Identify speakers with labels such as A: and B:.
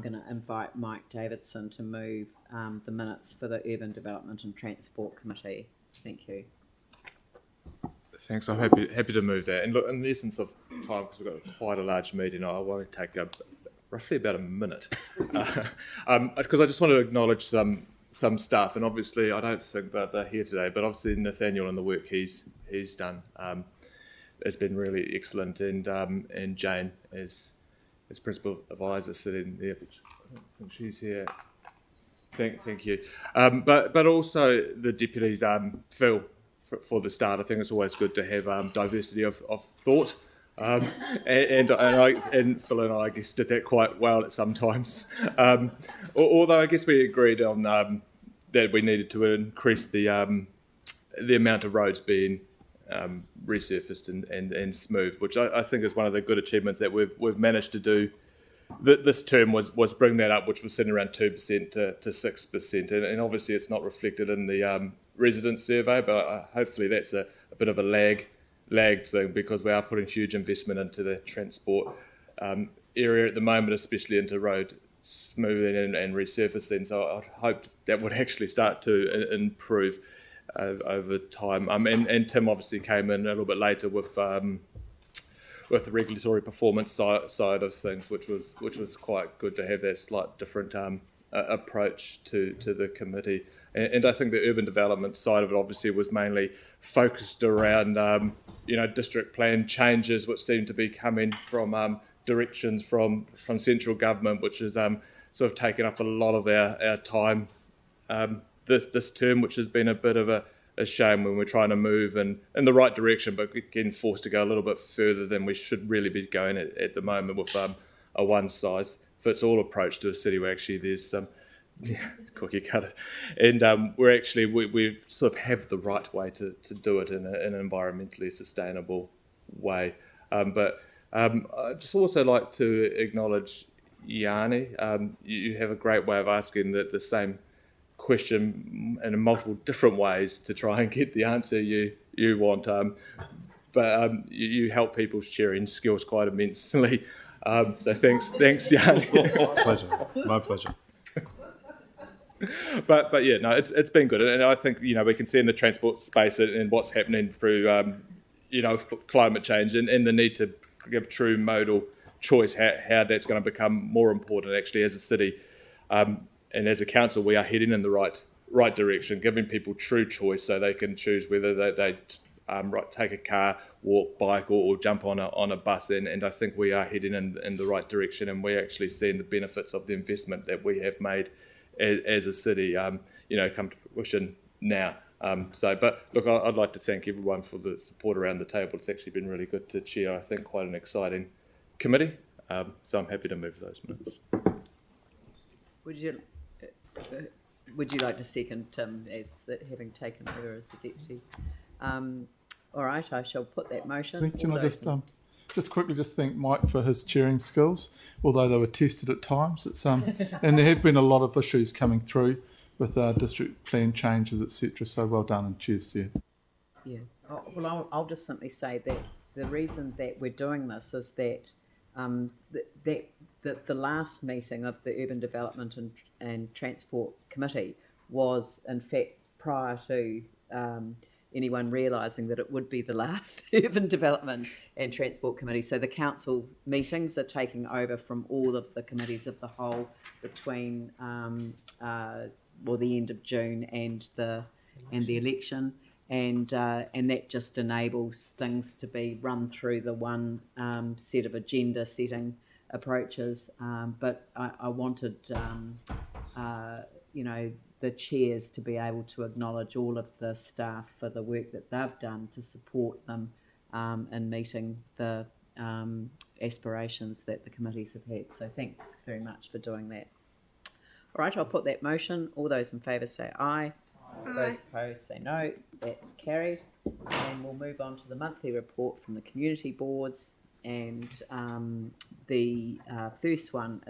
A: going to invite Mike Davidson to move the minutes for the Urban Development and Transport Committee. Thank you.
B: Thanks. I'm happy to move that. And look, in the essence of time, because we've got quite a large meeting, I want to take roughly about a minute, because I just want to acknowledge some stuff. And obviously, I don't think that they're here today, but obviously Nathaniel and the work he's done has been really excellent. And Jane as principal advisor sitting there, which I don't think she's here. Thank you. But also the deputies, Phil. For the start, I think it's always good to have diversity of thought, and Phil and I guess did that quite well at some times. Although I guess we agreed on that we needed to increase the amount of roads being resurfaced and smooth, which I think is one of the good achievements that we've managed to do. This term was bring that up, which was sitting around 2% to 6%, and obviously it's not reflected in the resident survey, but hopefully that's a bit of a lag thing, because we are putting huge investment into the transport area at the moment, especially into road smoothing and resurfacing. So I hope that would actually start to improve over time. And Tim obviously came in a little bit later with the regulatory performance side of things, which was quite good to have that slight different approach to the committee. And I think the urban development side of it obviously was mainly focused around district plan changes, which seem to be coming from directions from central government, which has sort of taken up a lot of our time this term, which has been a bit of a shame when we're trying to move in the right direction, but getting forced to go a little bit further than we should really be going at the moment with a one-size-fits-all approach to a city where actually there's some cookie cutter, and we sort of have the right way to do it in an environmentally sustainable way. But I'd just also like to acknowledge Yanni. You have a great way of asking the same question in multiple different ways to try and get the answer you want. But you help people's sharing skills quite immensely. So thanks, Yanni.
C: My pleasure.
B: But yeah, no, it's been good, and I think we can see in the transport space and what's happening through climate change and the need to give true modal choice, how that's going to become more important actually as a city, and as a council we are heading in the right direction, giving people true choice so they can choose whether they take a car, walk, bike, or jump on a bus, and I think we are heading in the right direction, and we're actually seeing the benefits of the investment that we have made as a city, come to fruition now. But look, I'd like to thank everyone for the support around the table. It's actually been really good to chair, I think, quite an exciting committee. So I'm happy to move those minutes.
A: Would you like to second Tim as having taken over as the deputy? All right, I shall put that motion.
C: Can I just quickly thank Mike for his chairing skills, although they were tested at times. It's and there have been a lot of issues coming through with district plan changes, etc. So well done, and cheers to you.
A: Yeah. Well, I'll just simply say that the reason that we're doing this is that the last meeting of the Urban Development and Transport Committee was, in fact, prior to anyone realising that it would be the last Urban Development and Transport Committee. So the council meetings are taking over from all of the committees of the whole between the end of June and the election, and that just enables things to be run through the one set of agenda setting approaches. But I wanted the chairs to be able to acknowledge all of the staff for the work that they've done to support them in meeting the aspirations that the committees have had. So thanks very much for doing that. All right, I'll put that motion. All those in favour say aye. All those opposed say no. That's carried. And we'll move on to the monthly report from the community boards. And the first one